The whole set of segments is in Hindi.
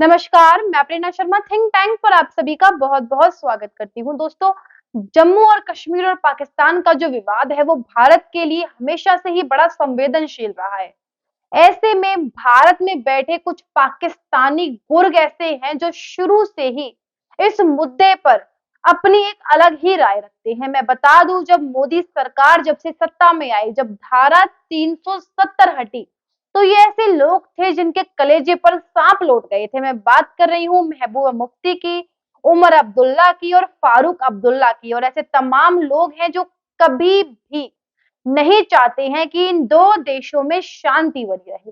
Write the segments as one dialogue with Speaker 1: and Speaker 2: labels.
Speaker 1: नमस्कार, मैं प्रेरणा शर्मा थिंक टैंक पर आप सभी का बहुत-बहुत स्वागत करती हूँ। दोस्तों, जम्मू और कश्मीर और पाकिस्तान का जो विवाद है, वो भारत के लिए हमेशा से ही बड़ा संवेदनशील रहा है। ऐसे में भारत में बैठे कुछ पाकिस्तानी गुर्ग ऐसे हैं, जो शुरू से ही इस मुद्दे पर अपनी एक अलग ही राय रखते हैं। मैं बता दूं, जब मोदी सरकार जब से सत्ता में आई, जब धारा 370 हटी, तो ये ऐसे लोग थे जिनके कलेजे पर सांप लौट गए थे। मैं बात कर रही हूँ महबूबा मुफ्ती की, उमर अब्दुल्ला की और फारूक अब्दुल्ला की। और ऐसे तमाम लोग हैं जो कभी भी नहीं चाहते हैं कि इन दो देशों में शांति बनी रहे।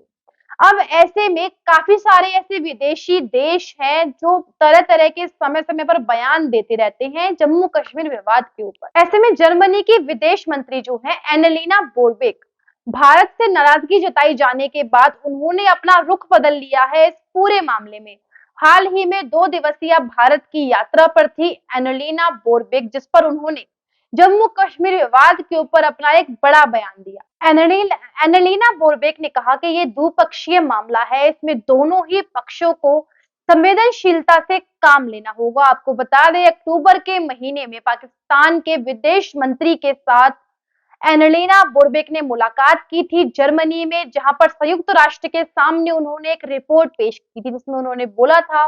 Speaker 1: अब ऐसे में काफी सारे ऐसे विदेशी देश हैं जो तरह-तरह के समय-समय पर बयान देते रहते हैं जम्मू कश्मीर विवाद के ऊपर। ऐसे में जर्मनी की विदेश मंत्री जो हैं एनालिना बोरबेक, भारत से नाराजगी जताई जाने के बाद उन्होंने अपना रुख बदल लिया है इस पूरे मामले में। हाल ही में 2 दिवसीय भारत की यात्रा पर थी एनालिना बोरबेक, जिस पर उन्होंने जम्मू कश्मीर विवाद के ऊपर अपना एक बड़ा बयान दिया। एनालिना बोरबेक ने कहा कि ये द्विपक्षीय मामला है, इसमें दोनों ही पक्षों को संवेदनशीलता से काम लेना होगा। आपको बता दें, अक्टूबर के महीने में पाकिस्तान के विदेश मंत्री के साथ एनालिना बोरबेक ने मुलाकात की थी जर्मनी में, जहां पर संयुक्त राष्ट्र के सामने उन्होंने एक रिपोर्ट पेश की थी, जिसमें उन्होंने बोला था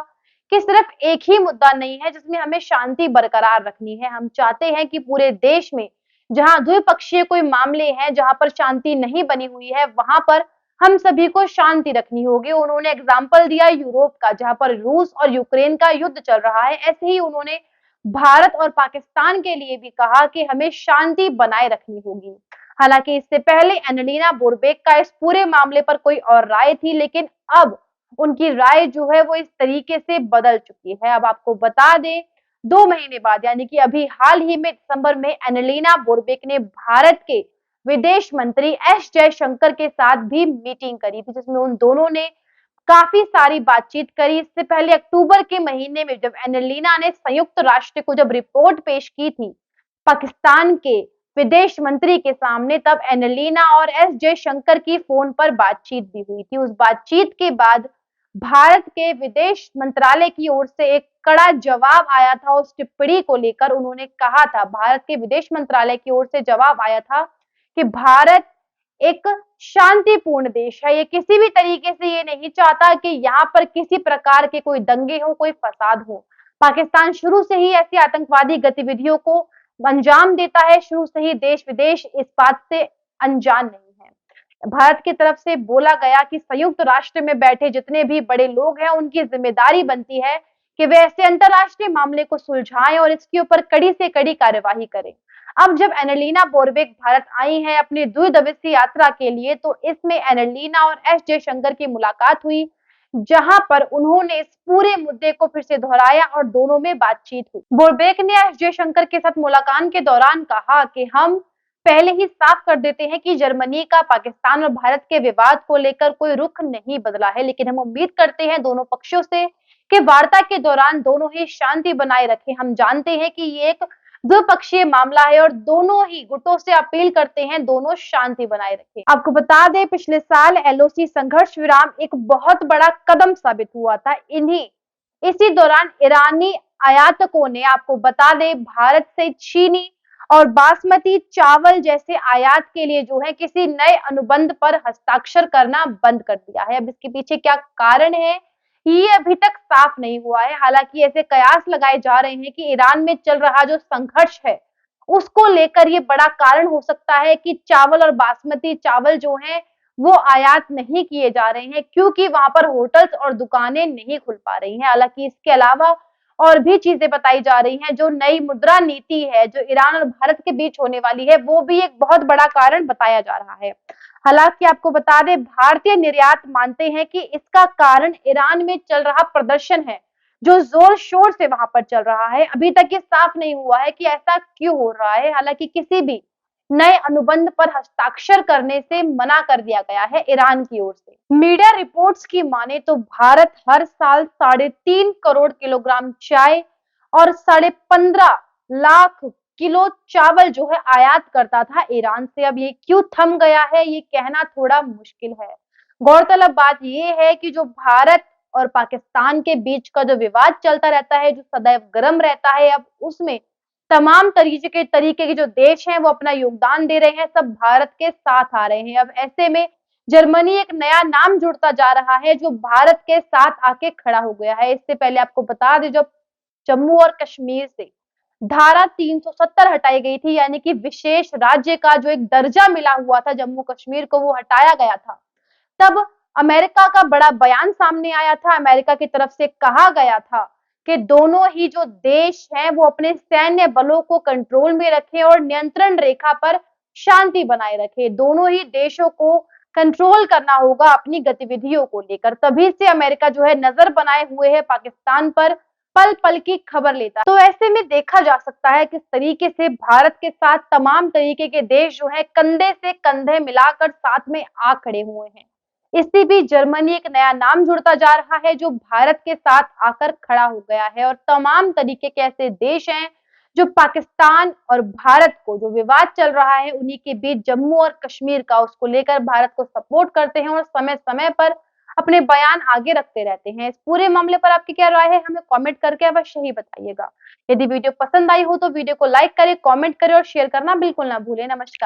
Speaker 1: कि सिर्फ एक ही मुद्दा नहीं है जिसमें हमें शांति बरकरार रखनी है। हम चाहते हैं कि पूरे देश में जहां द्विपक्षीय कोई मामले हैं, जहां पर शांति नहीं बनी हुई है, वहां पर हम सभी को शांति रखनी होगी। उन्होंने एग्जाम्पल दिया यूरोप का, जहां पर रूस और यूक्रेन का युद्ध चल रहा है। ऐसे ही उन्होंने भारत और पाकिस्तान के लिए भी कहा कि हमें शांति बनाए रखनी होगी। हालांकि इससे पहले एनालिना बोरबेक का इस पूरे मामले पर कोई और राय थी, लेकिन अब उनकी राय जो है वो इस तरीके से बदल चुकी है। अब आपको बता दें, 2 महीने बाद यानी कि अभी हाल ही में दिसंबर में एनालिना बोरबेक ने भारत के विदेश मंत्री एस जयशंकर के साथ भी मीटिंग करी थी, जिसमें उन दोनों ने काफी सारी बातचीत करी। इससे पहले अक्टूबर के महीने में जब एनालिना ने संयुक्त राष्ट्र को जब रिपोर्ट पेश की थी पाकिस्तान के विदेश मंत्री के सामने, तब एनालिना और एस जयशंकर की फोन पर बातचीत भी हुई थी। उस बातचीत के बाद भारत के विदेश मंत्रालय की ओर से एक कड़ा जवाब आया था उस टिप्पणी को लेकर। उन्होंने कहा था, भारत के विदेश मंत्रालय की ओर से जवाब आया था कि भारत एक शांतिपूर्ण देश है। ये किसी भी तरीके से ये नहीं चाहता कि यहाँ पर किसी प्रकार के कोई दंगे हो, कोई फसाद हो। पाकिस्तान शुरू से ही ऐसी आतंकवादी गतिविधियों को अंजाम देता है, शुरू से ही देश विदेश इस बात से अनजान नहीं है। भारत की तरफ से बोला गया कि संयुक्त राष्ट्र में बैठे जितने भी बड़े लोग हैं, उनकी जिम्मेदारी बनती है कि वे ऐसे अंतरराष्ट्रीय मामले को सुलझाएं और इसके ऊपर कड़ी से कड़ी कार्यवाही करें। अब जब एनालिना बोरबेक भारत आई हैं अपनी द्विदिवसीय यात्रा के लिए, तो इसमें एनालिना और एस जयशंकर की मुलाकात हुई, जहां पर उन्होंने इस पूरे मुद्दे को फिर से दोहराया और दोनों में बातचीत हुई। बोरबेक ने एस जयशंकर के साथ मुलाकात के दौरान कहा कि हम पहले ही साफ कर देते हैं कि जर्मनी का पाकिस्तान और भारत के विवाद को लेकर कोई रुख नहीं बदला है, लेकिन हम उम्मीद करते हैं दोनों पक्षों से कि वार्ता के दौरान दोनों ही शांति बनाए रखें। हम जानते हैं कि ये एक द्विपक्षीय मामला है और दोनों ही गुटों से अपील करते हैं दोनों शांति बनाए रखें। आपको बता दें, पिछले साल एलओसी संघर्ष विराम एक बहुत बड़ा कदम साबित हुआ था। इसी दौरान ईरानी आयातकों ने, आपको बता दें, भारत से चीनी और बासमती चावल जैसे आयात के लिए जो है किसी नए अनुबंध पर हस्ताक्षर करना बंद कर दिया है। अब इसके पीछे क्या कारण है, ये अभी तक साफ नहीं हुआ है। हालांकि ऐसे कयास लगाए जा रहे हैं कि ईरान में चल रहा जो संघर्ष है, उसको लेकर ये बड़ा कारण हो सकता है कि चावल और बासमती चावल जो हैं वो आयात नहीं किए जा रहे हैं, क्योंकि वहां पर होटल्स और दुकानें नहीं खुल पा रही हैं। हालांकि इसके अलावा और भी चीजें बताई जा रही हैं। जो नई मुद्रा नीति है, जो ईरान और भारत के बीच होने वाली है, वो भी एक बहुत बड़ा कारण बताया जा रहा है। हालांकि आपको बता दें, भारतीय निर्यात मानते हैं कि इसका कारण ईरान में चल रहा प्रदर्शन है, जो जोर शोर से वहां पर चल रहा है। अभी तक ये साफ नहीं हुआ है कि ऐसा क्यों हो रहा है। हालांकि किसी भी नए अनुबंध पर हस्ताक्षर करने से मना कर दिया गया है ईरान की ओर से। मीडिया रिपोर्ट्स की माने तो भारत हर साल 3.5 करोड़ किलोग्राम चाय और 15.5 लाख किलो चावल जो है आयात करता था ईरान से। अब ये क्यों थम गया है, ये कहना थोड़ा मुश्किल है। गौरतलब बात ये है कि जो भारत और पाकिस्तान के बीच का जो विवाद चलता रहता है, जो सदैव गर्म रहता है, अब उसमें तमाम तरीके के जो देश हैं वो अपना योगदान दे रहे हैं, सब भारत के साथ आ रहे हैं। अब ऐसे में जर्मनी एक नया नाम जुड़ता जा रहा है जो भारत के साथ आके खड़ा हो गया है। इससे पहले आपको बता दें, जब जम्मू और कश्मीर से धारा 370 हटाई गई थी, यानी कि विशेष राज्य का जो एक दर्जा मिला हुआ था जम्मू कश्मीर को, वो हटाया गया था। तब अमेरिका का बड़ा बयान सामने आया था। अमेरिका की तरफ से कहा गया था कि दोनों ही जो देश हैं वो अपने सैन्य बलों को कंट्रोल में रखें और नियंत्रण रेखा पर शांति बनाए रखें। दोनों ही देशों को कंट्रोल करना होगा अपनी गतिविधियों को लेकर। तभी से अमेरिका जो है नजर बनाए हुए है पाकिस्तान पर, पल पल की खबर लेता है। तो ऐसे में देखा जा सकता है किस तरीके से भारत के साथ तमाम तरीके के देश जो है कंधे से कंधे मिलाकर साथ में आ खड़े हुए हैं। इसी बीच जर्मनी एक नया नाम जुड़ता जा रहा है जो भारत के साथ आकर खड़ा हो गया है, और तमाम तरीके के ऐसे देश हैं जो पाकिस्तान और भारत को जो विवाद चल रहा है उन्हीं के बीच जम्मू और कश्मीर का, उसको लेकर भारत को सपोर्ट करते हैं और समय समय पर अपने बयान आगे रखते रहते हैं। इस पूरे मामले पर आपकी क्या राय है, हमें कमेंट करके अवश्य ही बताइएगा। यदि वीडियो पसंद आई हो तो वीडियो को लाइक करें, कमेंट करें और शेयर करना बिल्कुल ना भूलें। नमस्कार।